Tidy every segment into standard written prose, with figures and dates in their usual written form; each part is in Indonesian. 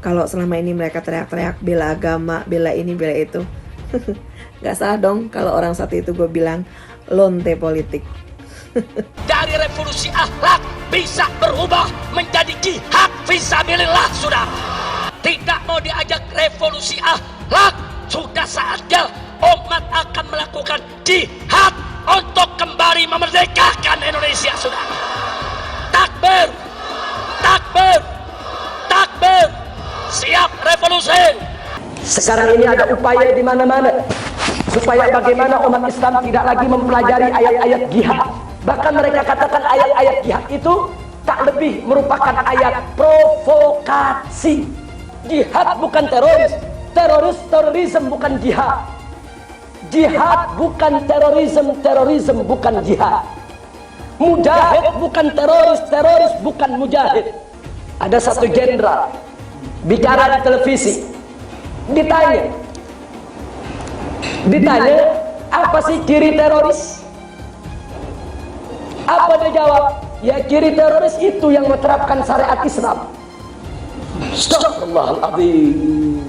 kalau selama ini mereka teriak-teriak bela agama, bela ini, bela itu. Gak salah dong kalau orang saat itu gue bilang lonte politik. Dari revolusi akhlak bisa berubah menjadi jihad fisabilillah, sudah. Tidak mau diajak revolusi akhlak, sudah saatnya umat akan melakukan jihad untuk kembali memerdekakan Indonesia, sudah. Takbir, takbir, takbir, siap revolusi. Sekarang ini ada upaya di mana-mana supaya bagaimana umat Islam tidak lagi mempelajari ayat-ayat jihad. Bahkan mereka katakan ayat-ayat jihad itu tak lebih merupakan ayat provokasi. Jihad bukan teroris, terorisme bukan jihad. Jihad bukan terorisme bukan jihad. Mujahid bukan teroris bukan mujahid. Ada satu jenderal bicara di televisi, ditanya apa sih ciri teroris? Apa dia jawab? Ya, ciri teroris itu yang menerapkan syariat Islam. Astagfirullahaladzim.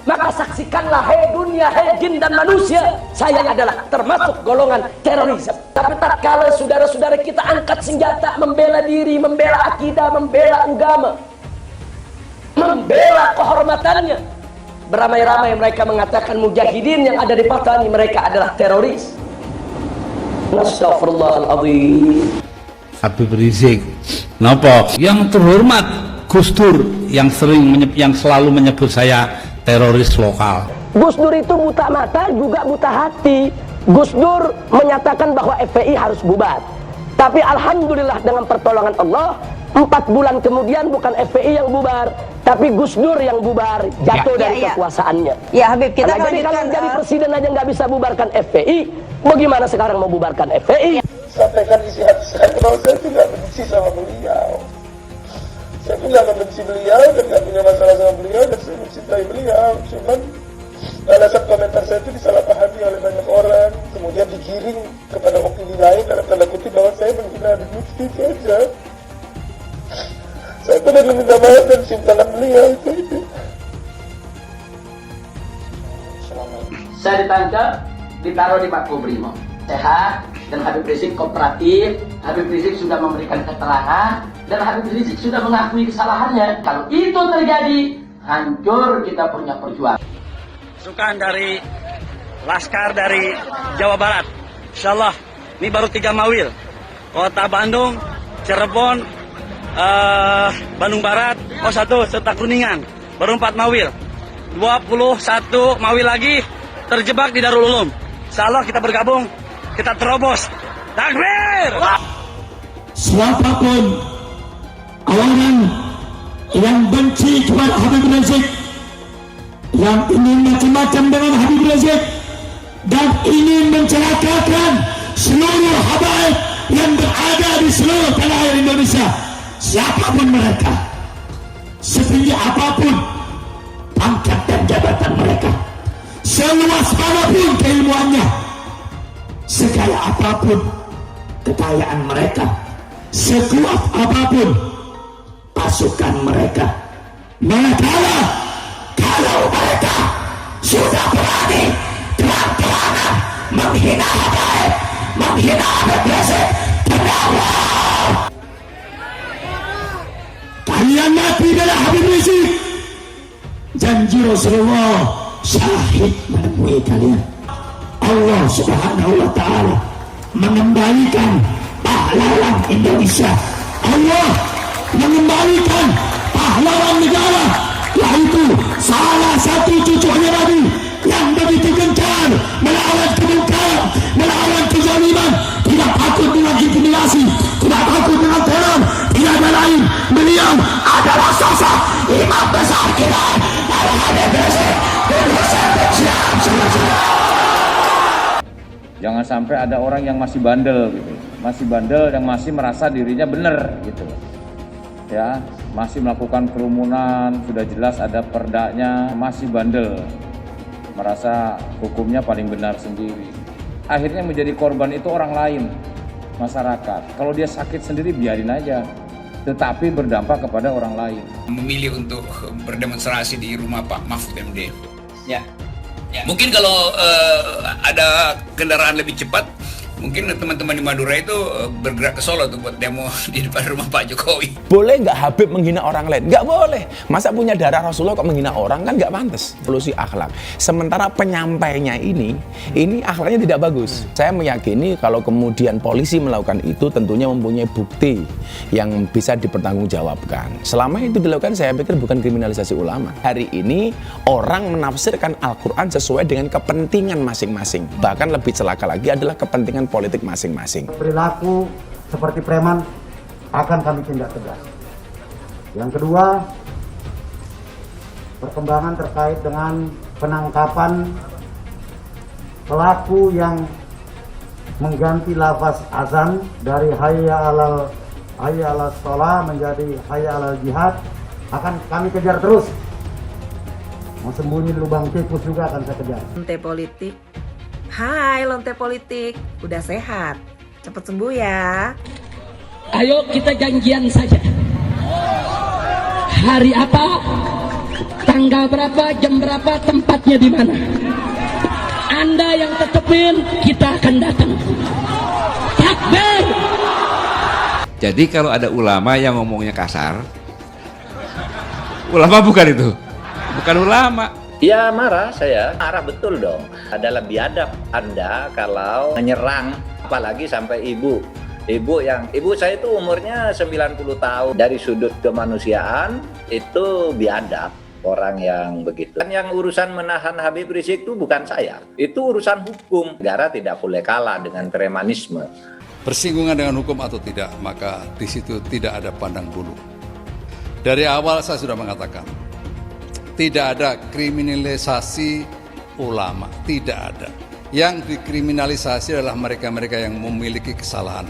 Maka saksikanlah, hei dunia, hei jin dan manusia, saya adalah termasuk golongan terorisme. Tapi tatkala saudara-saudara kita angkat senjata membela diri, membela akidah, membela agama, membela kehormatannya, beramai-ramai mereka mengatakan mujahidin yang ada di Patani mereka adalah teroris. Astagfirullahaladzim. Habib Rizik, napa? Yang terhormat Gus Dur yang selalu menyebut saya teroris lokal. Gus Dur itu buta mata juga buta hati. Gus Dur menyatakan bahwa FPI harus bubar. Tapi alhamdulillah dengan pertolongan Allah, 4 bulan kemudian bukan FPI yang bubar, tapi Gus Dur yang bubar, jatuh dari kekuasaannya. Ya Habib, kita jadi kalau jadi presiden aja nggak bisa bubarkan FPI, bagaimana sekarang mau bubarkan FPI? Sampaikan isi hati saya bahwa saya itu nggak benci sama beliau. Saya itu nggak membenci beliau dan nggak punya masalah sama beliau dan saya mencintai beliau. Cuman alasan komentar saya itu disalahpahami oleh banyak orang, kemudian digiring kepada opini lain dalam tanda kutip bahwa saya menghina Habib Lutfi, itu aja. Saya pernah minta maaf dan simpangan beliau itu. Saya ditangkap, ditaruh di Makobrimob. Sehat dan Habib Rizik kooperatif. Habib Rizik sudah memberikan keterangan dan Habib Rizik sudah mengakui kesalahannya. Kalau itu terjadi, hancur kita punya perjuangan. Pasukan dari Laskar dari Jawa Barat, insyaallah ini baru 3 mawil. Kota Bandung, Cirebon, Bandung Barat, serta Kuningan, baru 4 mawil. 21 mawil lagi terjebak di Darul Ulum. Insyaallah kita bergabung, kita terobos. Takbir! Siapapun orang yang benci kepada Habib Rizik, yang ingin macam-macam dengan Habib Rizik dan ingin mencelakakan seluruh habaib yang berada di seluruh tanah air Indonesia, siapapun mereka, setinggi apapun pangkat dan jabatan mereka, seluas manapun keilmuannya, segala apapun kekayaan mereka, sekuat apapun pasukan mereka, manakala kalau mereka sudah berani terang-terangan menghina habaib, menghina Habib Rizik, Allah, kalian mati adalah Habib Rizik. Janji Rasulullah syahid menemui kalian. Allah Subhanahu wa ta'ala mengembalikan pahlawan Indonesia. Allah mengembalikan pahlawan negara, yaitu salah satu cucunya Nabi yang begitu gencar melawan kemungkaran, melawan kezaliman, tidak takut dengan intimidasi, tidak takut dengan teror, tidak ada lain. Beliau adalah sosok imam besar kita, Habib Rizik. Jangan sampai ada orang yang masih bandel gitu, masih bandel yang masih merasa dirinya benar gitu, ya, masih melakukan kerumunan, sudah jelas ada perdanya, masih bandel, merasa hukumnya paling benar sendiri. Akhirnya menjadi korban itu orang lain, masyarakat. Kalau dia sakit sendiri biarin aja, tetapi berdampak kepada orang lain. Memilih untuk berdemonstrasi di rumah Pak Mahfud MD. Ya. Mungkin kalau ada kendaraan lebih cepat, mungkin teman-teman di Madura itu bergerak ke Solo tuh buat demo di depan rumah Pak Jokowi. Boleh nggak Habib menghina orang lain? Nggak boleh. Masa punya darah Rasulullah kok menghina orang, kan nggak pantas. Evolusi akhlak. Sementara penyampainya ini akhlaknya tidak bagus. Saya meyakini kalau kemudian polisi melakukan itu tentunya mempunyai bukti yang bisa dipertanggungjawabkan. Selama itu dilakukan, saya pikir bukan kriminalisasi ulama. Hari ini orang menafsirkan Al-Quran sesuai dengan kepentingan masing-masing. Bahkan lebih celaka lagi adalah kepentingan politik masing-masing. Perilaku seperti preman akan kami tindak tegas. Yang kedua, perkembangan terkait dengan penangkapan pelaku yang mengganti lafaz azan dari hayya alal sholah menjadi hayya alal jihad akan kami kejar terus. Mau sembunyi di lubang tikus juga akan saya kejar. Lonte politik. Hai lonte politik, udah sehat, cepet sembuh ya. Ayo kita janjian saja. Hari apa, tanggal berapa, jam berapa, tempatnya di mana. Anda yang tetepin, kita akan datang. Takbir. Jadi kalau ada ulama yang ngomongnya kasar, ulama bukan itu, bukan ulama. Ya marah saya, marah betul dong. Adalah biadab Anda kalau menyerang, apalagi sampai ibu. Ibu saya itu umurnya 90 tahun. Dari sudut kemanusiaan itu biadab orang yang begitu. Dan yang urusan menahan Habib Rizik itu bukan saya. Itu urusan hukum. Negara tidak boleh kalah dengan premanisme. Bersinggungan dengan hukum atau tidak, maka di situ tidak ada pandang bulu. Dari awal saya sudah mengatakan, tidak ada kriminalisasi ulama, tidak ada. Yang dikriminalisasi adalah mereka-mereka yang memiliki kesalahan.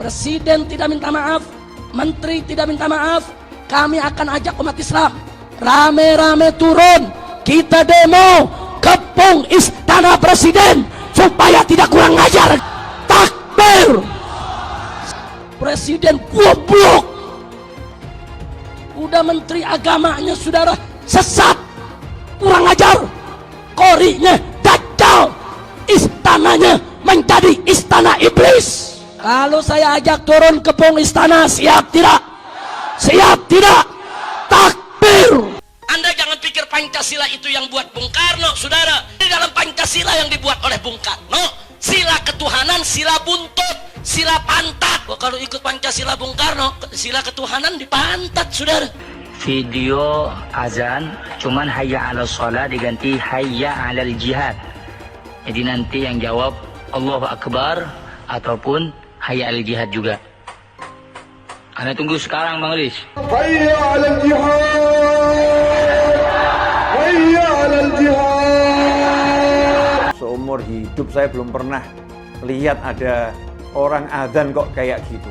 Presiden tidak minta maaf, menteri tidak minta maaf. Kami akan ajak umat Islam rame-rame turun, kita demo kepung istana presiden supaya tidak kurang ajar. Takbir. Presiden goblok. Udah menteri agamanya saudara sesat, kurang ajar, korinya dajjal, istananya menjadi istana iblis. Kalau saya ajak turun kepung istana, siap tidak? Siap tidak? Takbir. Anda jangan pikir Pancasila itu yang buat Bung Karno, saudara. Di dalam Pancasila yang dibuat oleh Bung Karno, sila ketuhanan, sila buntut, sila pantat. Kalau ikut Pancasila Bung Karno, sila ketuhanan dipantat, saudara. Video azan cuman hayya ala sholat diganti hayya ala jihad. Jadi nanti yang jawab Allahu Akbar ataupun hayya ala jihad juga. Anda tunggu sekarang Bang Riz. Hayya ala jihad. Hayya ala jihad. Seumur hidup saya belum pernah lihat ada orang adzan kok kayak gitu.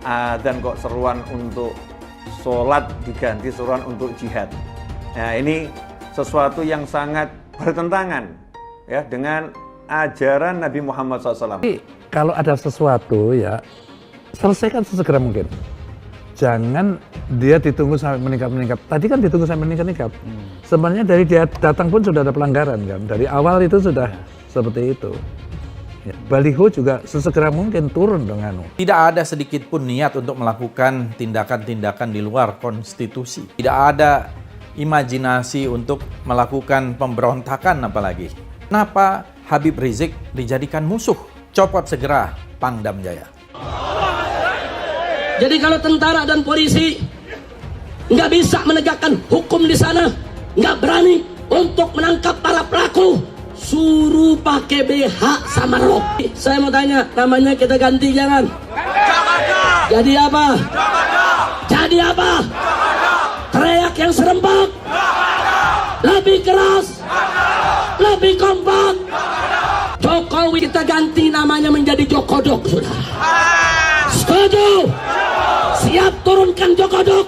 Adzan kok seruan untuk sholat diganti seruan untuk jihad. Nah ini sesuatu yang sangat bertentangan ya dengan ajaran Nabi Muhammad SAW. Kalau ada sesuatu ya selesaikan sesegera mungkin. Jangan dia ditunggu sampai meningkat. Tadi kan ditunggu sampai meningkat. Sebenarnya dari dia datang pun sudah ada pelanggaran kan. Dari awal itu sudah seperti itu. Ya, baliho juga sesegera mungkin turun dengan. Tidak ada sedikit pun niat untuk melakukan tindakan-tindakan di luar konstitusi. Tidak ada imajinasi untuk melakukan pemberontakan apalagi. Kenapa Habib Rizik dijadikan musuh? Copot segera Pangdam Jaya. Jadi kalau tentara dan polisi nggak bisa menegakkan hukum di sana, nggak berani untuk menangkap para pelaku, suruh pakai BH sama rok. Saya mau tanya, namanya kita ganti jangan? Jadi apa? Jadi apa? Teriak yang serempak, lebih keras, lebih kompak. Jokowi kita ganti namanya menjadi Jokodok, sudah. Setuju? Siap turunkan Jokodok.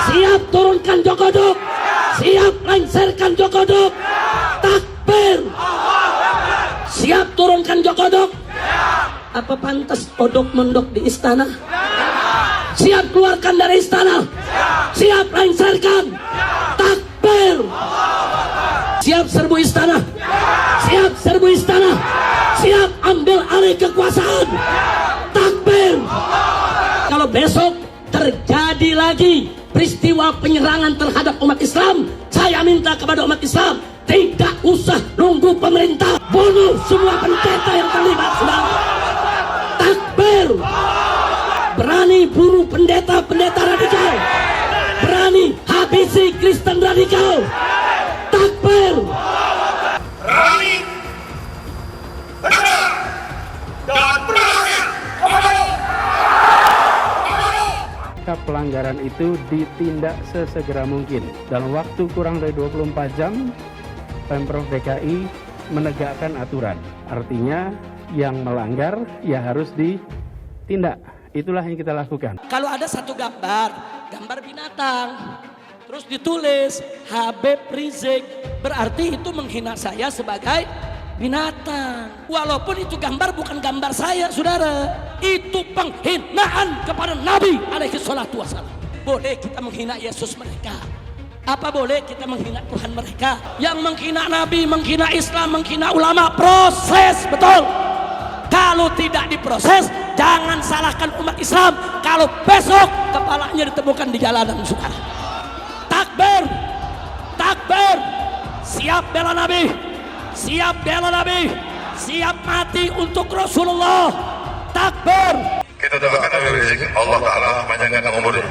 Siap turunkan Jokodok. Siap lengserkan Jokodok. Takbir. Siap turunkan Jokodok. Apa pantas odok mendok di istana? Siap keluarkan dari istana? Siap lengserkan? Takbir! Siap serbu istana? Siap serbu istana? Siap ambil alih kekuasaan? Takbir! Kalau besok terjadi lagi peristiwa penyerangan terhadap umat Islam, saya minta kepada umat Islam, tidak usah nunggu pemerintah, bunuh semua pendeta yang terlibat, saudara. Takbir! Berani bunuh pendeta-pendeta radikal, berani habisi Kristen radikal. Takbir! Berani, tegak, dan berani. Pelanggaran itu ditindak sesegera mungkin. Dalam waktu kurang dari 24 jam, Pemprov DKI menegakkan aturan. Artinya yang melanggar ya harus ditindak. Itulah yang kita lakukan. Kalau ada satu gambar binatang, terus ditulis Habib Rizik, berarti itu menghina saya sebagai binatang. Walaupun itu gambar bukan gambar saya, saudara. Itu penghinaan kepada Nabi alaihi salatu wassalam. Boleh kita menghina Yesus mereka? Apa boleh kita menghina Tuhan mereka? Yang menghina Nabi, menghina Islam, menghina ulama, proses, betul. Kalau tidak diproses, jangan salahkan umat Islam kalau besok kepalanya ditemukan di jalanan, saudara. Takbir! Takbir! Siap bela Nabi, siap bela Nabi, siap mati untuk Rasulullah. Takbir! Kita doakan Habib Rizik, Allah Ta'ala panjangkan umurnya.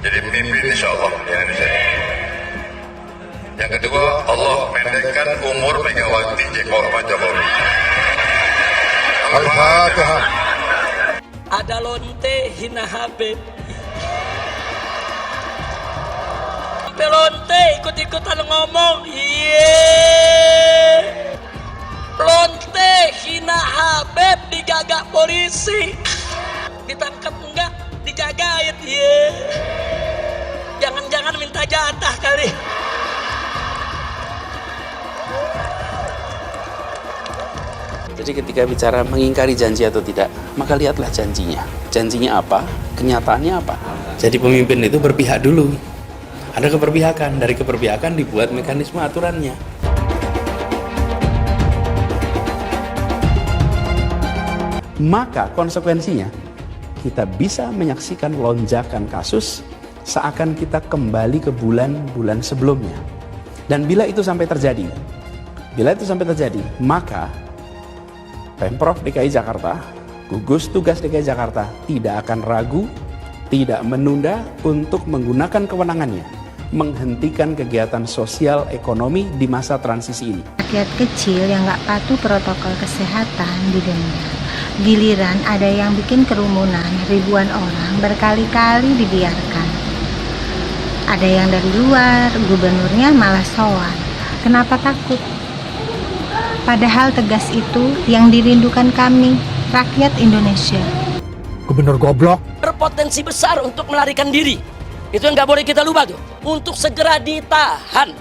Jadi pemimpin insya Allah di Indonesia. Yang kedua, Allah pendekkan umur Megawati Jokowi. Al-Fatihah. Ada lonte hina Habib. Lonte ikut-ikutan ngomong, lonte hina Habib digagak polisi, ditangkap enggak, dijagain, jangan-jangan minta jatah kali. Jadi ketika bicara mengingkari janji atau tidak, maka lihatlah janjinya. Janjinya apa? Kenyataannya apa? Jadi pemimpin itu berpihak dulu. Ada keberpihakan, dari keberpihakan dibuat mekanisme aturannya. Maka konsekuensinya kita bisa menyaksikan lonjakan kasus seakan kita kembali ke bulan-bulan sebelumnya. Dan bila itu sampai terjadi, maka Pemprov DKI Jakarta, gugus tugas DKI Jakarta tidak akan ragu, tidak menunda untuk menggunakan kewenangannya menghentikan kegiatan sosial ekonomi di masa transisi ini. Rakyat kecil yang nggak patuh protokol kesehatan didenda. Giliran ada yang bikin kerumunan, ribuan orang berkali-kali dibiarkan. Ada yang dari luar, gubernurnya malah sowan. Kenapa takut? Padahal tegas itu yang dirindukan kami, rakyat Indonesia. Gubernur goblok berpotensi besar untuk melarikan diri. Itu yang nggak boleh kita lupa tuh. Untuk segera ditahan.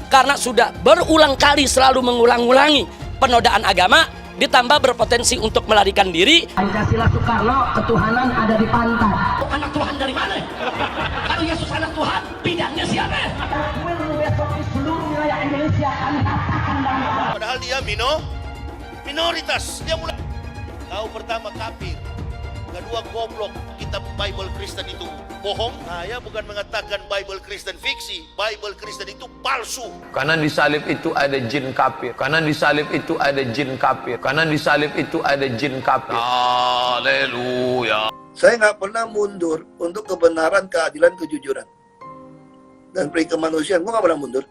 Karena sudah berulang kali selalu mengulang-ulangi penodaan agama, ditambah berpotensi untuk melarikan diri. Pancasila Soekarno, ketuhanan ada di pantai. Anak Tuhan dari mana? Kalau Yesus anak Tuhan, bidangnya siapa? Besok di seluruh wilayah Indonesia akan katakan bahwa Padahal dia minoritas. Dia mulai tahu pertama kafir, kedua goblok. Kitab Bible Kristen itu bohong. Saya bukan mengatakan Bible Kristen fiksi. Bible Kristen itu palsu. Karena di salib itu ada jin kafir. Karena di salib itu ada jin kafir. Karena di salib itu ada jin kafir. Haleluya. Saya nggak pernah mundur untuk kebenaran, keadilan, kejujuran, dan peri kemanusiaan. Gue nggak pernah mundur.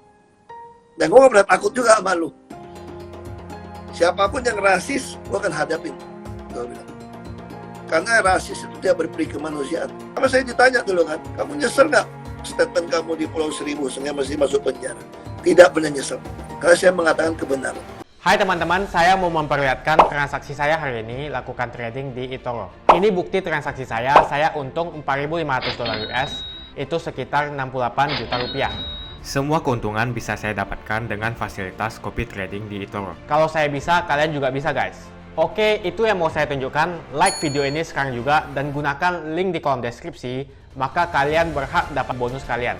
Dan gue nggak pernah takut juga sama lu. Siapapun yang rasis, gue akan hadapin. Gue bilang. Karena rasis itu dia berperi kemanusiaan. Kalau saya ditanya dulu kan, kamu nyesel nggak statement kamu di Pulau Seribu sehingga masih masuk penjara? Tidak pernah nyesel. Karena saya mengatakan kebenaran. Hai teman-teman, saya mau memperlihatkan transaksi saya hari ini lakukan trading di eToro. Ini bukti transaksi saya untung $4.500 US, itu sekitar 68 juta rupiah. Semua keuntungan bisa saya dapatkan dengan fasilitas copy trading di eToro. Kalau saya bisa, kalian juga bisa guys. Oke, itu yang mau saya tunjukkan. Like video ini sekarang juga dan gunakan link di kolom deskripsi, maka kalian berhak dapat bonus kalian.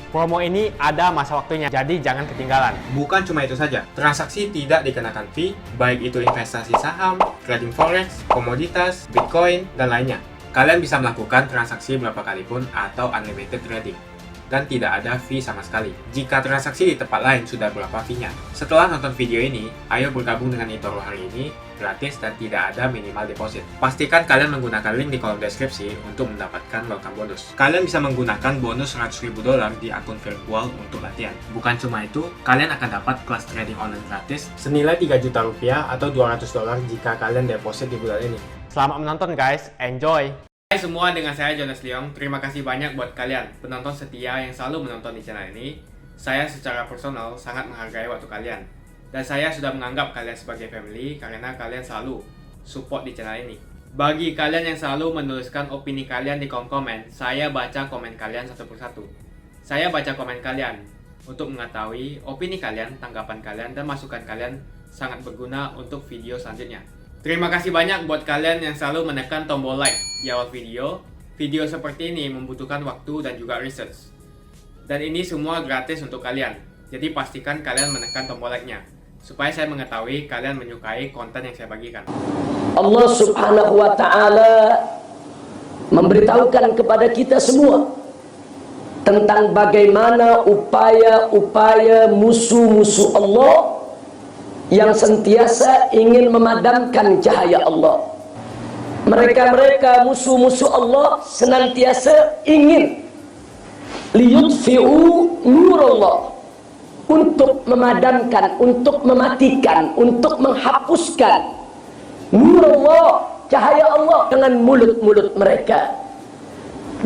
Promo ini ada masa waktunya, jadi jangan ketinggalan. Bukan cuma itu saja, transaksi tidak dikenakan fee, baik itu investasi saham, trading forex, komoditas, bitcoin, dan lainnya. Kalian bisa melakukan transaksi berapa kali pun atau unlimited trading. Dan tidak ada fee sama sekali. Jika transaksi di tempat lain sudah berapa fee-nya. Setelah nonton video ini, ayo bergabung dengan eToro hari ini, gratis dan tidak ada minimal deposit. Pastikan kalian menggunakan link di kolom deskripsi untuk mendapatkan welcome bonus. Kalian bisa menggunakan bonus $100.000 di akun virtual untuk latihan. Bukan cuma itu, kalian akan dapat kelas trading online gratis senilai Rp3 juta atau $200 jika kalian deposit di bulan ini. Selamat menonton guys, enjoy! Hai semua, dengan saya Jonas Leong. Terima kasih banyak buat kalian, penonton setia yang selalu menonton di channel ini. Saya secara personal sangat menghargai waktu kalian. Dan saya sudah menganggap kalian sebagai family karena kalian selalu support di channel ini. Bagi kalian yang selalu menuliskan opini kalian di kolom komen, saya baca komen kalian satu persatu. Saya baca komen kalian untuk mengetahui opini kalian, tanggapan kalian, dan masukan kalian sangat berguna untuk video selanjutnya. Terima kasih banyak buat kalian yang selalu menekan tombol like di awal video. Video seperti ini membutuhkan waktu dan juga research. Dan ini semua gratis untuk kalian. Jadi pastikan kalian menekan tombol like-nya, supaya saya mengetahui kalian menyukai konten yang saya bagikan. Allah Subhanahu wa Ta'ala memberitahukan kepada kita semua tentang bagaimana upaya-upaya musuh-musuh Allah yang sentiasa ingin memadamkan cahaya Allah. Mereka-mereka musuh-musuh Allah senantiasa ingin liyutfi'u nurullah, untuk memadamkan, untuk mematikan, untuk menghapuskan nurullah, cahaya Allah, dengan mulut-mulut mereka,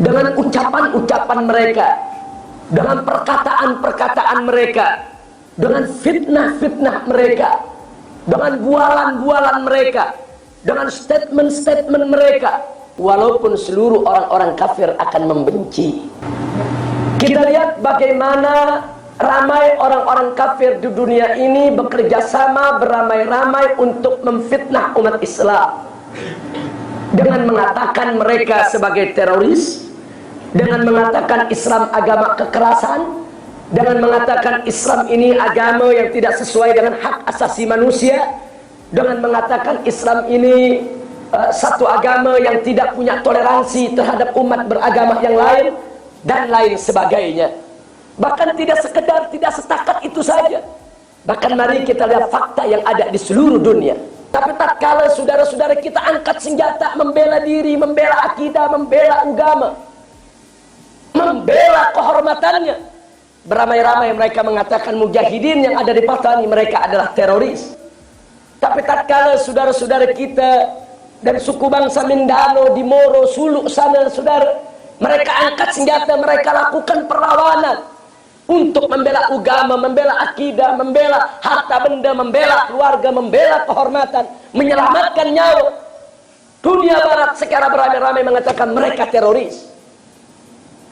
dengan ucapan-ucapan mereka, dengan perkataan-perkataan mereka, dengan fitnah-fitnah mereka, dengan bualan-bualan mereka, dengan statement-statement mereka, walaupun seluruh orang-orang kafir akan membenci. Kita lihat bagaimana ramai orang-orang kafir di dunia ini bekerja sama beramai-ramai untuk memfitnah umat Islam, dengan mengatakan mereka sebagai teroris, dengan mengatakan Islam agama kekerasan, dengan mengatakan Islam ini agama yang tidak sesuai dengan hak asasi manusia, dengan mengatakan Islam ini satu agama yang tidak punya toleransi terhadap umat beragama yang lain, dan lain sebagainya. Bahkan tidak setakat itu saja. Bahkan mari kita lihat fakta yang ada di seluruh dunia. Tapi tatkala saudara-saudara kita angkat senjata membela diri, membela akidah, membela agama, membela kehormatannya, beramai-ramai mereka mengatakan mujahidin yang ada di Patani mereka adalah teroris. Tapi tatkala saudara-saudara kita dari suku bangsa Mindanao di Moro, Suluk sana, saudara, mereka angkat senjata, mereka lakukan perlawanan untuk membela agama, membela akidah, membela harta benda, membela keluarga, membela kehormatan, menyelamatkan nyawa. Dunia barat secara beramai-ramai mengatakan mereka teroris.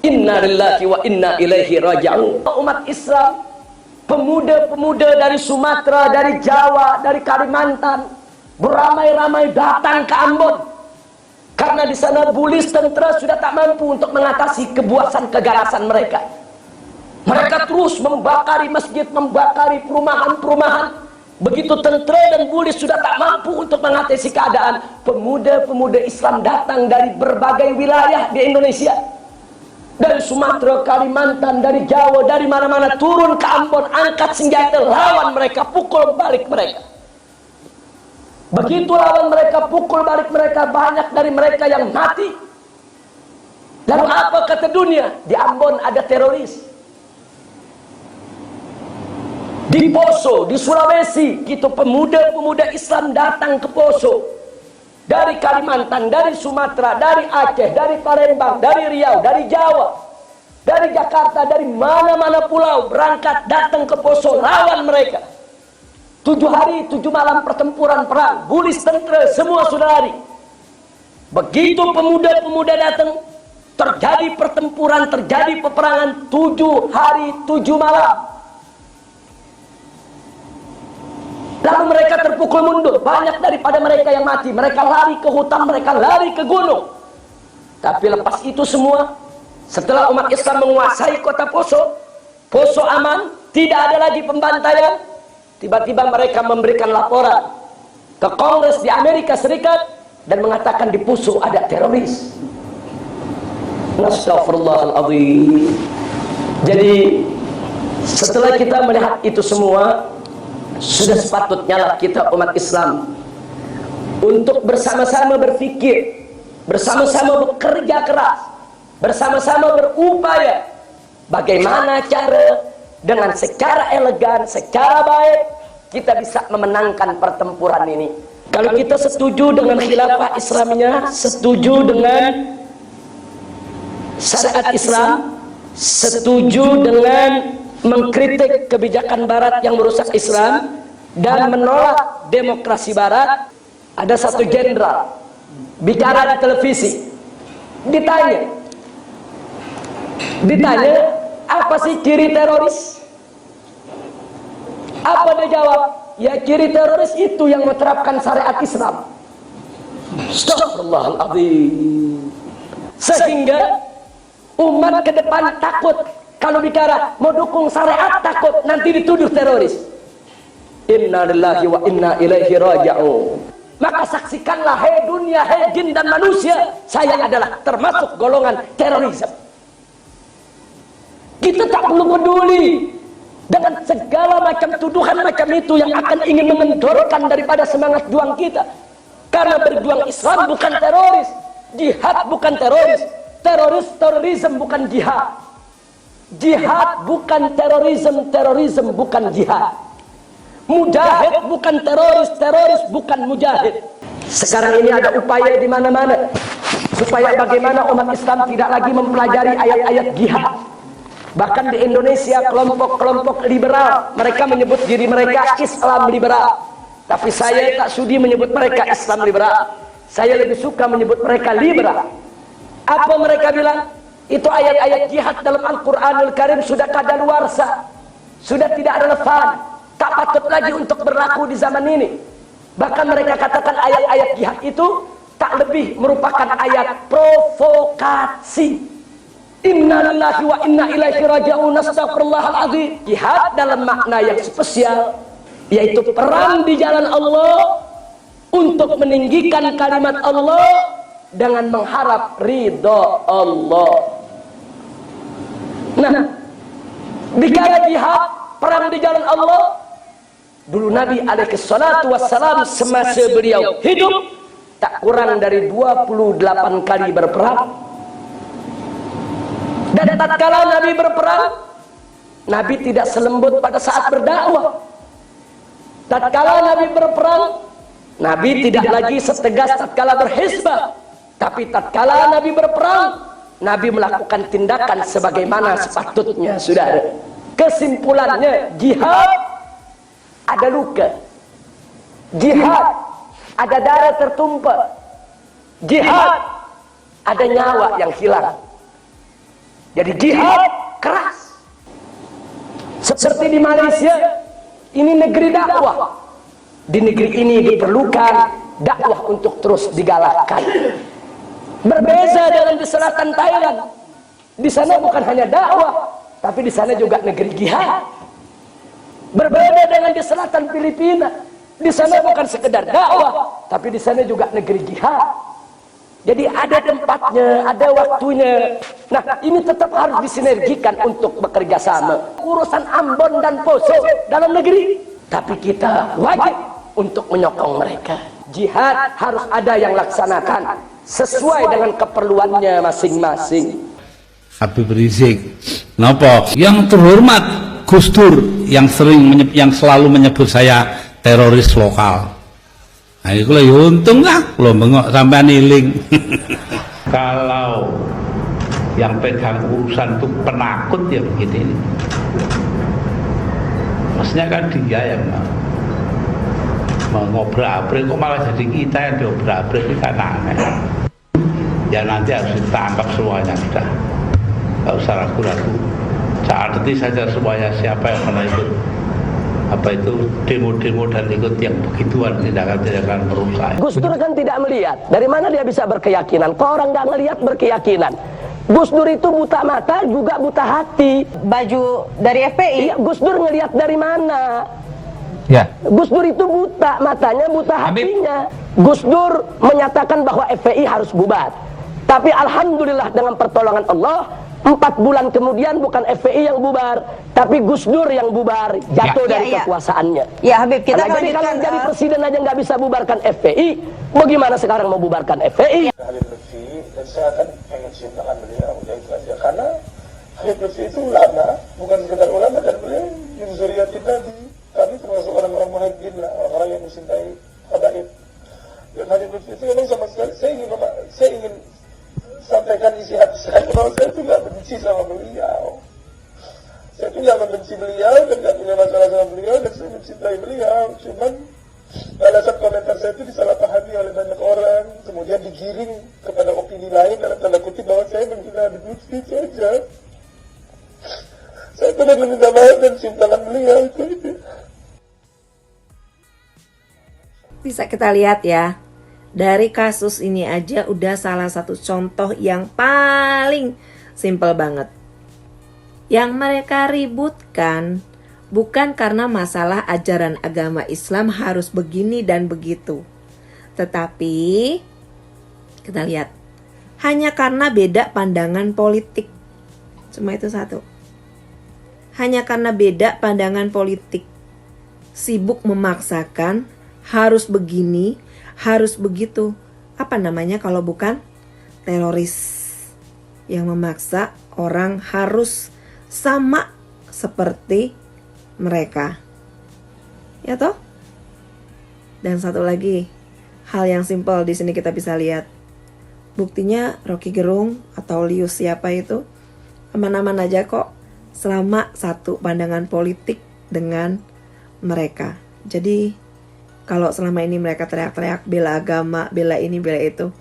Inna lillahi wa inna ilaihi raji'un. Umat Islam, pemuda-pemuda dari Sumatera, dari Jawa, dari Kalimantan, beramai-ramai datang ke Ambon. Karena di sana bulis tentara sudah tak mampu untuk mengatasi kebuasan keganasan mereka. Mereka terus membakari masjid, membakari perumahan-perumahan. Begitu tentara dan bulis sudah tak mampu untuk mengatasi keadaan, pemuda-pemuda Islam datang dari berbagai wilayah di Indonesia, dari Sumatera, Kalimantan, dari Jawa, dari mana-mana turun ke Ambon, angkat senjata, lawan mereka, pukul balik mereka. Begitu lawan mereka, pukul balik mereka, banyak dari mereka yang mati. Lalu apa kata dunia? Di Ambon ada teroris. Di Poso, di Sulawesi, gitu pemuda-pemuda Islam datang ke Poso. Dari Kalimantan, dari Sumatera, dari Aceh, dari Palembang, dari Riau, dari Jawa, dari Jakarta, dari mana-mana pulau berangkat datang ke Poso, lawan mereka. 7 hari 7 malam pertempuran perang, bulis tentara semua sudah lari. Begitu pemuda-pemuda datang, terjadi pertempuran, terjadi peperangan 7 hari 7 malam. Lalu mereka terpukul mundur. Banyak daripada mereka yang mati. Mereka lari ke hutan, mereka lari ke gunung. Tapi lepas itu semua, setelah umat Islam menguasai kota Poso, Poso aman, tidak ada lagi pembantaian. Tiba-tiba mereka memberikan laporan ke Kongres di Amerika Serikat dan mengatakan di Poso ada teroris. Astagfirullahaladzim. Jadi setelah kita melihat itu semua, sudah sepatutnya lah kita umat Islam untuk bersama-sama berpikir, bersama-sama bekerja keras, bersama-sama berupaya bagaimana cara dengan secara elegan, secara baik kita bisa memenangkan pertempuran ini. Kalau kita setuju dengan khilafah Islamnya, setuju dengan syariat Islam, setuju dengan mengkritik kebijakan Barat yang merusak Islam dan menolak demokrasi Barat. Ada satu jenderal bicara di televisi, ditanya apa sih ciri teroris? Apa dia jawab? Ya, ciri teroris itu yang menerapkan syariat Islam. Astagfirullahaladzim. Sehingga umat ke depan takut kalau bicara mau dukung syariat, takut nanti dituduh teroris. Inna lillahi wa inna ilaihi raji'un. Maka saksikanlah, hai dunia, hai jin dan manusia, saya adalah termasuk golongan terorisme. Kita tak perlu peduli dengan segala macam tuduhan macam itu yang akan ingin mengendorkan daripada semangat juang kita. Karena berjuang Islam bukan teroris, jihad bukan teroris, terorisme bukan jihad, jihad bukan terorisme bukan jihad, mujahid bukan teroris bukan mujahid. Sekarang ini ada upaya di mana-mana supaya bagaimana umat Islam tidak lagi mempelajari ayat-ayat jihad. Bahkan di Indonesia kelompok-kelompok liberal, mereka menyebut diri mereka Islam liberal. Tapi saya tak sudi menyebut mereka Islam liberal. Saya lebih suka menyebut mereka liberal. Apa mereka bilang? Itu ayat-ayat jihad dalam Al-Quranul Karim sudah kadaluarsa, sudah tidak relevan, tak patut lagi untuk berlaku di zaman ini. Bahkan mereka katakan ayat-ayat jihad itu tak lebih merupakan ayat provokasi. Inna lillahi wa inna ilaihi raji'un. Astagfirullahaladzim. Jihad dalam makna yang spesial, yaitu perang di jalan Allah untuk meninggikan kalimat Allah dengan mengharap ridha Allah. Nah, bicara jihad, perang di jalan Allah, dulu Nabi alaihi salatu wassalam semasa beliau hidup tak kurang dari 28 kali berperang. Dan tatkala Nabi berperang, Nabi tidak selembut pada saat berdakwah. Tatkala Nabi berperang, Nabi tidak lagi setegas tatkala berhizbah. Tapi tatkala Nabi berperang, Nabi melakukan tindakan sebagaimana sepatutnya, saudara. Kesimpulannya, jihad ada luka, jihad ada darah tertumpah, jihad ada nyawa yang hilang. Jadi jihad keras. Seperti di Malaysia, ini negeri dakwah. Di negeri ini diperlukan dakwah untuk terus digalakkan. Berbeza dengan di selatan Thailand. Di sana bukan hanya dakwah, tapi di sana juga negeri jihad. Berbeda dengan di selatan Filipina. Di sana bukan sekedar dakwah, tapi di sana juga negeri jihad. Jadi ada tempatnya, ada waktunya. Nah, ini tetap harus disinergikan untuk bekerja sama. Urusan Ambon dan Poso dalam negeri, tapi kita wajib untuk menyokong mereka. Jihad harus ada yang laksanakan sesuai dengan keperluannya masing-masing. Habib Rizik, napa? Yang terhormat Gus Dur yang selalu menyebut saya teroris lokal. Nah, itu lah untung lah, lo bengok sampai niling. Kalau yang pegang urusan itu penakut ya begini. Maksudnya kan dia yang mau ngobrak-abrik, kok malah jadi kita yang diobrak-abrik, itu kan aneh. Ya nanti harus ditangkap semuanya, sudah. Gak usah ragu-ragu. Catat saja semuanya siapa yang pernah ikut demo-demo dan ikut yang begituan, tindakan-tindakan merusak. Gus Dur kan tidak melihat. Dari mana dia bisa berkeyakinan? Kok orang nggak ngelihat berkeyakinan? Gus Dur itu buta mata juga buta hati. Baju dari FPI? Iya, Gus Dur ngelihat dari mana? Ya. Gus Dur itu buta matanya, buta hatinya. Gus Dur menyatakan bahwa FPI harus bubar. Tapi alhamdulillah dengan pertolongan Allah, 4 bulan kemudian bukan FPI yang bubar, tapi Gus Dur yang bubar, jatuh dari kekuasaannya. Ya Habib, kita jadi kalau jadi presiden aja nggak bisa bubarkan FPI, bagaimana sekarang mau bubarkan FPI? Habib Lutfi, dan saya akan pengen cintakan beliau, yaitu aja karena Habib Lutfi itu ulama, bukan sekedar ulama, dan beliau min zuriyatin Nabi. Kami termasuk orang-orang muhajirin lah, orang-orang yang mencintai habaib. Dan Habib Lutfi itu memang sama sekali, saya ingin sampaikan isi hati saya bahwa saya itu nggak benci sama beliau. Saya itu nggak membenci beliau dan nggak punya masalah sama beliau, dan saya mencintai beliau. Cuman balasan komentar saya itu disalahpahami oleh banyak orang, kemudian digiring kepada opini lain dalam tanda kutip bahwa saya menghina Habib Lutfi. Itu aja. Saya pernah meminta maaf dan cium tangan beliau, itu. Bisa kita lihat ya, dari kasus ini aja udah salah satu contoh yang paling simpel banget. Yang mereka ributkan bukan karena masalah ajaran agama Islam harus begini dan begitu, tetapi kita lihat hanya karena beda pandangan politik. Cuma itu satu. Hanya karena beda pandangan politik, sibuk memaksakan harus begini, harus begitu. Apa namanya kalau bukan teroris yang memaksa orang harus sama seperti mereka, ya toh? Dan satu lagi hal yang simpel di sini kita bisa lihat, buktinya Rocky Gerung atau Lius siapa itu aman-aman aja kok, selama satu pandangan politik dengan mereka. Jadi kalau selama ini mereka teriak-teriak bela agama, bela ini, bela itu,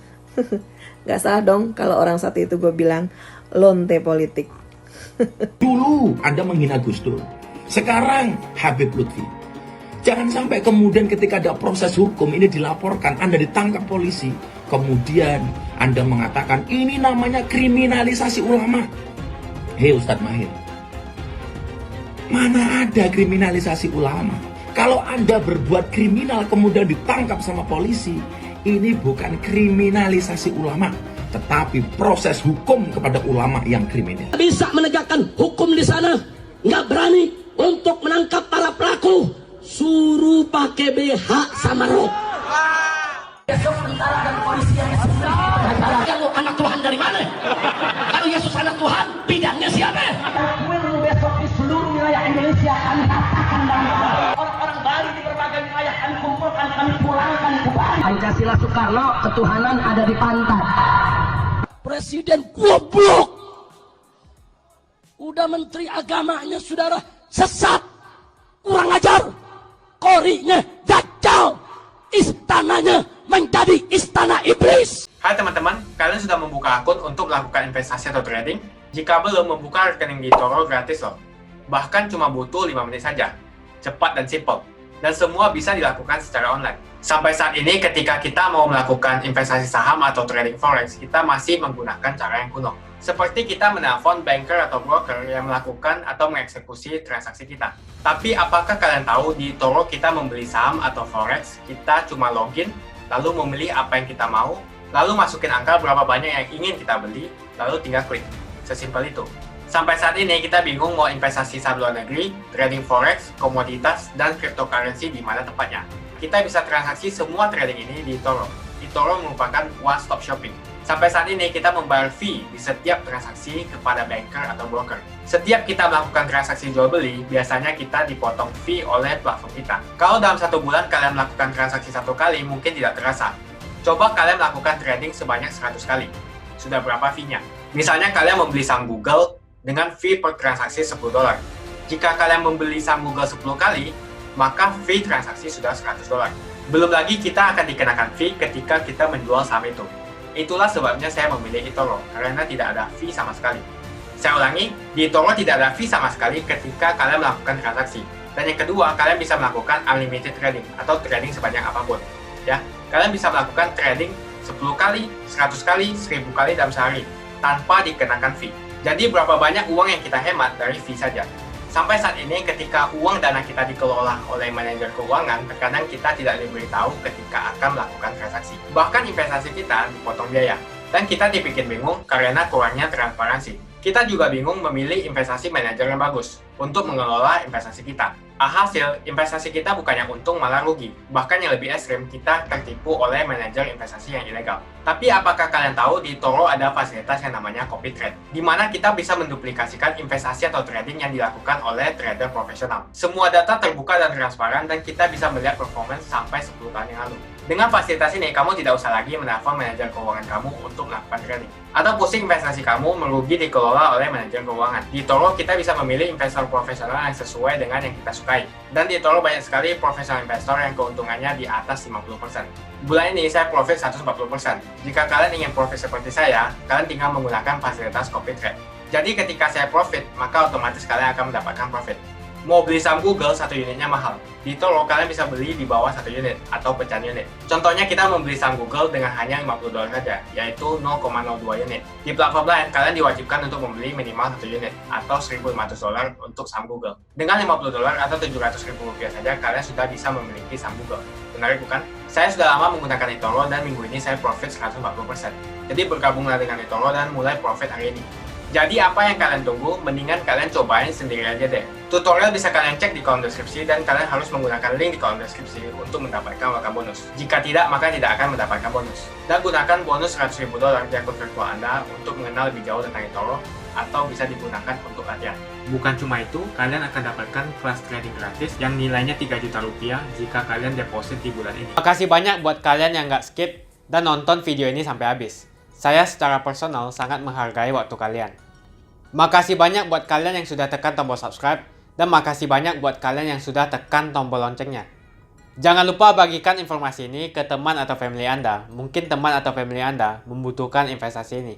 gak salah dong kalau orang satu itu gue bilang lonte politik. Dulu Anda menghina Gus Dur, sekarang Habib Lutfi. Jangan sampai kemudian ketika ada proses hukum ini dilaporkan, Anda ditangkap polisi, kemudian Anda mengatakan ini namanya kriminalisasi ulama. Hei Ustadz Mahir, mana ada kriminalisasi ulama? Kalau Anda berbuat kriminal kemudian ditangkap sama polisi, ini bukan kriminalisasi ulama, tetapi proses hukum kepada ulama yang kriminal. Bisa menegakkan hukum di sana, nggak berani untuk menangkap para pelaku, suruh pakai BH sama rok. Besok tentara dan polisi yang kalau anak Tuhan dari mana? Kalau Yesus anak Tuhan, bidangnya siapa? Besok di seluruh wilayah Indonesia kami katakan orang-orang Bali di berbagai wilayah kami kumpulkan, kami pulangkan ke Bali. Pancasila Soekarno, ketuhanan ada di pantat. Presiden goblok. Udah menteri agamanya saudara sesat, kurang ajar, korinya dajjal, istananya menjadi istana iblis. Hai teman-teman, kalian sudah membuka akun untuk melakukan investasi atau trading? Jika belum, membuka rekening di Toro gratis loh. Bahkan cuma butuh 5 menit saja. Cepat dan simple. Dan semua bisa dilakukan secara online. Sampai saat ini ketika kita mau melakukan investasi saham atau trading forex, kita masih menggunakan cara yang kuno. Seperti kita menelpon banker atau broker yang melakukan atau mengeksekusi transaksi kita. Tapi apakah kalian tahu di Toro kita membeli saham atau forex, kita cuma login, lalu memilih apa yang kita mau, lalu masukin angka berapa banyak yang ingin kita beli, lalu tinggal klik. Sesimpel itu. Sampai saat ini kita bingung mau investasi saham luar negeri, trading forex, komoditas, dan cryptocurrency di mana tempatnya. Kita bisa transaksi semua trading ini di Toro. Di Toro merupakan one-stop shopping. Sampai saat ini kita membayar fee di setiap transaksi kepada banker atau broker. Setiap kita melakukan transaksi jual beli, biasanya kita dipotong fee oleh platform kita. Kalau dalam 1 bulan kalian melakukan transaksi 1 kali, mungkin tidak terasa. Coba kalian melakukan trading sebanyak 100 kali. Sudah berapa fee-nya? Misalnya kalian membeli saham Google dengan fee per transaksi $10. Jika kalian membeli saham Google 10 kali, maka fee transaksi sudah $100. Belum lagi kita akan dikenakan fee ketika kita menjual saham itu. Itulah sebabnya saya memilih eToro, karena tidak ada fee sama sekali. Saya ulangi, di eToro tidak ada fee sama sekali ketika kalian melakukan transaksi. Dan yang kedua, kalian bisa melakukan unlimited trading atau trading sebanyak apapun. Ya, kalian bisa melakukan trading 10 kali, 100 kali, 1000 kali dalam sehari tanpa dikenakan fee. Jadi berapa banyak uang yang kita hemat dari fee saja. Sampai saat ini ketika uang dana kita dikelola oleh manajer keuangan, terkadang kita tidak diberitahu ketika akan melakukan transaksi. Bahkan investasi kita dipotong biaya. Dan kita dibikin bingung karena kurangnya transparansi. Kita juga bingung memilih investasi manajer yang bagus untuk mengelola investasi kita. Alhasil, investasi kita bukannya untung malah rugi. Bahkan yang lebih ekstrim, kita tertipu oleh manajer investasi yang ilegal. Tapi apakah kalian tahu di eToro ada fasilitas yang namanya copy trade, di mana kita bisa menduplikasikan investasi atau trading yang dilakukan oleh trader profesional. Semua data terbuka dan transparan dan kita bisa melihat performance sampai 10 tahun yang lalu. Dengan fasilitas ini, kamu tidak usah lagi menelpon manajer keuangan kamu untuk melakukan trading. Atau pusing investasi kamu merugi dikelola oleh manajer keuangan. Di eToro, kita bisa memilih investor profesional yang sesuai dengan yang kita sukai. Dan di eToro banyak sekali profesional investor yang keuntungannya di atas 50%. Bulan ini saya profit 140%. Jika kalian ingin profit seperti saya, kalian tinggal menggunakan fasilitas copy trade. Jadi ketika saya profit, maka otomatis kalian akan mendapatkan profit. Mau beli saham Google, 1 unitnya mahal. Di eToro, kalian bisa beli di bawah 1 unit atau pecahan unit. Contohnya kita membeli saham Google dengan hanya $50 saja, yaitu 0,02 unit. Di platform lain, kalian diwajibkan untuk membeli minimal 1 unit atau $1.500 untuk saham Google. Dengan $50 atau Rp700.000 saja, kalian sudah bisa memiliki saham Google. Menarik bukan? Saya sudah lama menggunakan eToro dan minggu ini saya profit 140%. Jadi bergabunglah dengan eToro dan mulai profit hari ini. Jadi apa yang kalian tunggu? Mendingan kalian cobain sendiri aja deh. Tutorial bisa kalian cek di kolom deskripsi dan kalian harus menggunakan link di kolom deskripsi untuk mendapatkan welcome bonus. Jika tidak, maka tidak akan mendapatkan bonus. Dan gunakan bonus $100.000 di akun virtual Anda untuk mengenal lebih jauh tentang eToro atau bisa digunakan untuk latihan. Bukan cuma itu, kalian akan dapatkan kelas trading gratis yang nilainya Rp3 juta jika kalian deposit di bulan ini. Makasih banyak buat kalian yang nggak skip dan nonton video ini sampai habis. Saya secara personal sangat menghargai waktu kalian. Makasih banyak buat kalian yang sudah tekan tombol subscribe dan makasih banyak buat kalian yang sudah tekan tombol loncengnya. Jangan lupa bagikan informasi ini ke teman atau family Anda. Mungkin teman atau family Anda membutuhkan investasi ini.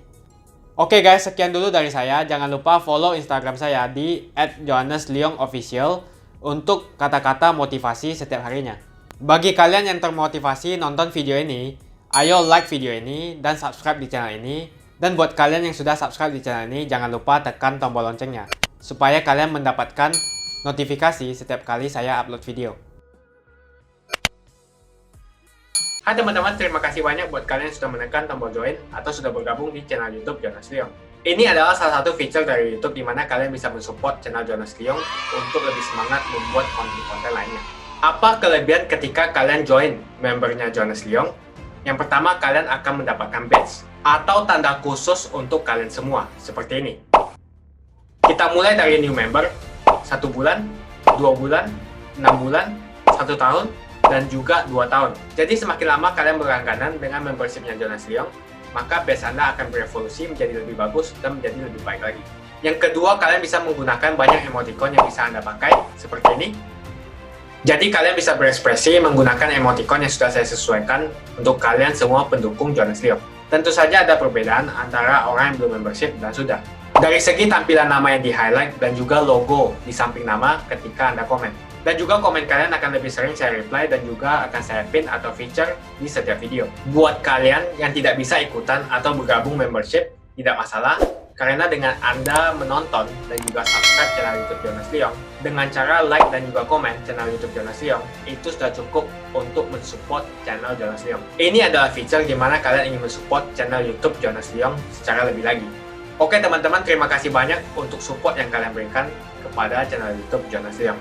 Oke guys, sekian dulu dari saya. Jangan lupa follow Instagram saya di @johannesleongofficial untuk kata-kata motivasi setiap harinya. Bagi kalian yang termotivasi nonton video ini, ayo like video ini dan subscribe di channel ini. Dan buat kalian yang sudah subscribe di channel ini, jangan lupa tekan tombol loncengnya supaya kalian mendapatkan notifikasi setiap kali saya upload video. Hai teman-teman, terima kasih banyak buat kalian yang sudah menekan tombol join atau sudah bergabung di channel YouTube Jonas Leong. Ini adalah salah satu feature dari YouTube di mana kalian bisa mensupport channel Jonas Leong untuk lebih semangat membuat konten-konten lainnya. Apa kelebihan ketika kalian join membernya Jonas Leong? Yang pertama, kalian akan mendapatkan badge atau tanda khusus untuk kalian semua, seperti ini. Kita mulai dari new member, 1 bulan, 2 bulan, 6 bulan, 1 tahun, dan juga 2 tahun. Jadi semakin lama kalian berlangganan dengan membershipnya Jonas Leong, maka badge Anda akan berevolusi menjadi lebih bagus dan menjadi lebih baik lagi. Yang kedua, kalian bisa menggunakan banyak emoticon yang bisa Anda pakai, seperti ini. Jadi kalian bisa berekspresi menggunakan emoticon yang sudah saya sesuaikan untuk kalian semua pendukung Jonas Leong. Tentu saja ada perbedaan antara orang yang belum membership dan sudah. Dari segi tampilan nama yang di-highlight dan juga logo di samping nama ketika Anda komen. Dan juga komen kalian akan lebih sering saya reply dan juga akan saya pin atau feature di setiap video. Buat kalian yang tidak bisa ikutan atau bergabung membership, tidak masalah. Karena dengan Anda menonton dan juga subscribe channel YouTube Jonas Leong, dengan cara like dan juga komen channel YouTube Jonas Leong, itu sudah cukup untuk mensupport channel Jonas Leong. Ini adalah feature di mana kalian ingin mensupport channel YouTube Jonas Leong secara lebih lagi. Oke teman-teman, terima kasih banyak untuk support yang kalian berikan kepada channel YouTube Jonas Leong.